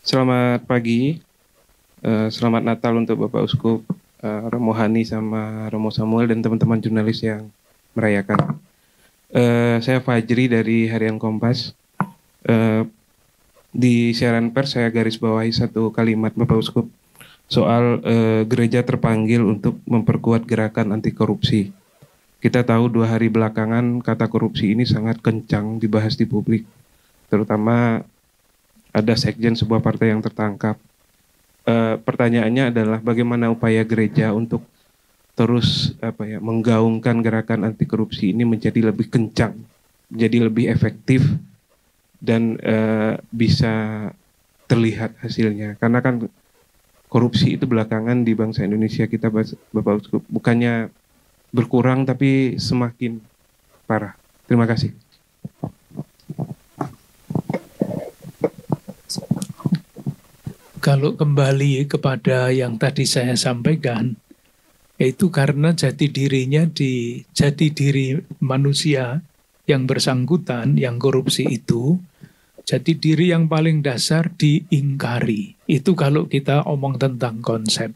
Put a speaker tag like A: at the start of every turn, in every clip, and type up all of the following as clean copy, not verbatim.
A: Selamat pagi, selamat Natal untuk Bapak Uskup Romo Hani sama Romo Samuel dan teman-teman jurnalis yang merayakan. Saya Fajri dari Harian Kompas. Eh, di siaran pers saya garis bawahi satu kalimat Bapak Uskup soal gereja terpanggil untuk memperkuat gerakan anti korupsi. Kita tahu 2 hari belakangan kata korupsi ini sangat kencang dibahas di publik, terutama ada sekjen sebuah partai yang tertangkap. Pertanyaannya adalah bagaimana upaya gereja untuk terus menggaungkan gerakan anti korupsi ini menjadi lebih kencang, menjadi lebih efektif dan bisa terlihat hasilnya. Karena kan korupsi itu belakangan di bangsa Indonesia kita, Bapak Uskup, bukannya berkurang tapi semakin parah. Terima kasih.
B: Kalau kembali kepada yang tadi saya sampaikan, yaitu karena jati diri manusia yang bersangkutan, yang korupsi itu, jati diri yang paling dasar diingkari. Itu kalau kita omong tentang konsep.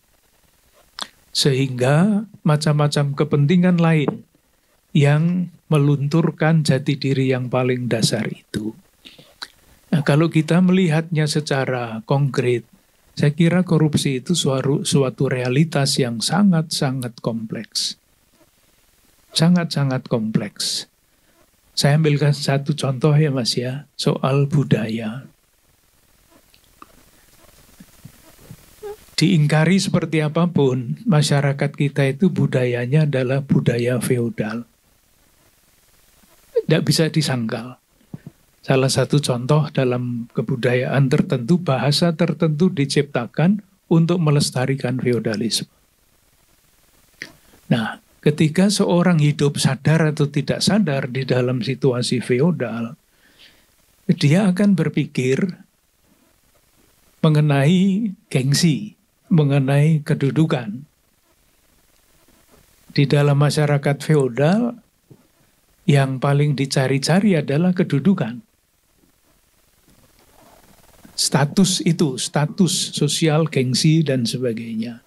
B: Sehingga macam-macam kepentingan lain yang melunturkan jati diri yang paling dasar itu. Nah, kalau kita melihatnya secara konkret, saya kira korupsi itu suatu realitas yang sangat-sangat kompleks. Sangat-sangat kompleks. Saya ambilkan satu contoh ya Mas ya, soal budaya. Diingkari seperti apapun, masyarakat kita itu budayanya adalah budaya feodal. Tidak bisa disangkal. Salah satu contoh dalam kebudayaan tertentu, bahasa tertentu diciptakan untuk melestarikan feodalisme. Nah, ketika seorang hidup sadar atau tidak sadar di dalam situasi feodal, dia akan berpikir mengenai gengsi, mengenai kedudukan. Di dalam masyarakat feodal, yang paling dicari-cari adalah kedudukan. Status itu, status sosial, gengsi, dan sebagainya.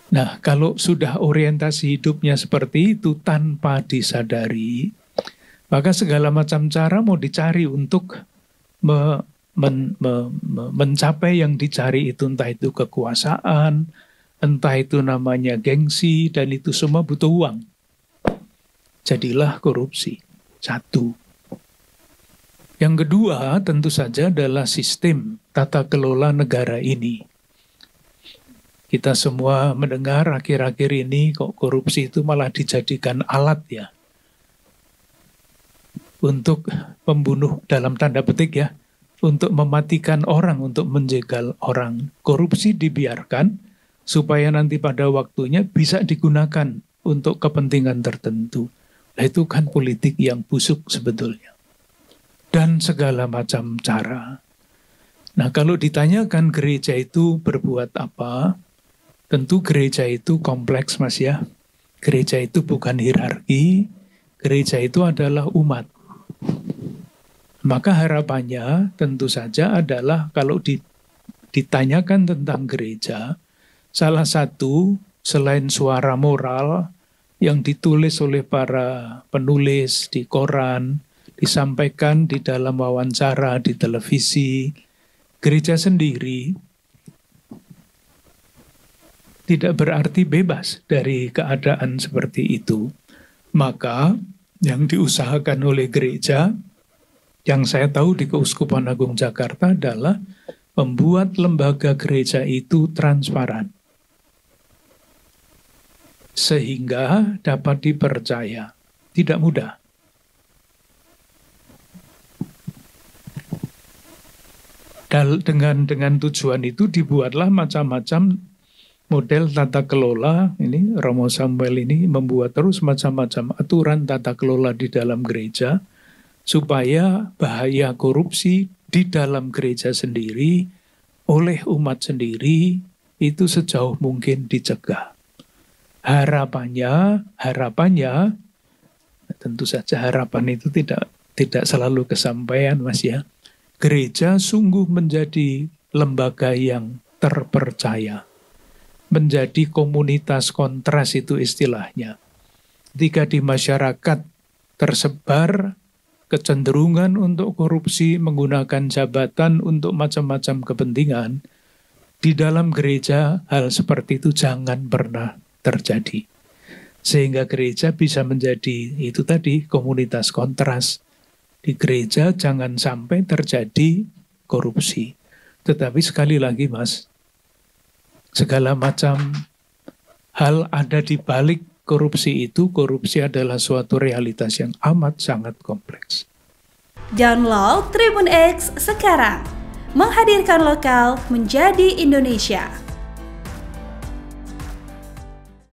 B: Nah, kalau sudah orientasi hidupnya seperti itu tanpa disadari, maka segala macam cara mau dicari untuk mencapai yang dicari itu, entah itu kekuasaan, entah itu namanya gengsi, dan itu semua butuh uang. Jadilah korupsi. Satu. Yang kedua tentu saja adalah sistem tata kelola negara ini. Kita semua mendengar akhir-akhir ini kok korupsi itu malah dijadikan alat ya. Untuk membunuh dalam tanda petik ya. Untuk mematikan orang, untuk menjegal orang. Korupsi dibiarkan supaya nanti pada waktunya bisa digunakan untuk kepentingan tertentu. Nah, itu kan politik yang busuk sebetulnya. Dan segala macam cara. Nah, kalau ditanyakan gereja itu berbuat apa, tentu gereja itu kompleks Mas ya. Gereja itu bukan hierarki, gereja itu adalah umat. Maka harapannya tentu saja adalah kalau ditanyakan tentang gereja, salah satu selain suara moral yang ditulis oleh para penulis di koran, disampaikan di dalam wawancara di televisi, gereja sendiri tidak berarti bebas dari keadaan seperti itu. Maka yang diusahakan oleh gereja, yang saya tahu di Keuskupan Agung Jakarta adalah membuat lembaga gereja itu transparan. Sehingga dapat dipercaya. Tidak mudah. Dengan tujuan itu dibuatlah macam-macam model tata kelola. Ini Romo Samuel ini membuat terus macam-macam aturan tata kelola di dalam gereja supaya bahaya korupsi di dalam gereja sendiri oleh umat sendiri itu sejauh mungkin dicegah. Harapannya tentu saja harapan itu tidak selalu kesampaian Mas ya. gereja sungguh menjadi lembaga yang terpercaya. Menjadi komunitas kontras itu istilahnya. Ketika di masyarakat tersebar kecenderungan untuk korupsi, menggunakan jabatan untuk macam-macam kepentingan, di dalam gereja hal seperti itu jangan pernah terjadi. Sehingga gereja bisa menjadi itu tadi komunitas kontras. Di gereja jangan sampai terjadi korupsi. Tetapi sekali lagi Mas, segala macam hal ada di balik korupsi itu. Korupsi adalah suatu realitas yang amat sangat kompleks.
C: Download Tribun X sekarang, menghadirkan lokal menjadi Indonesia.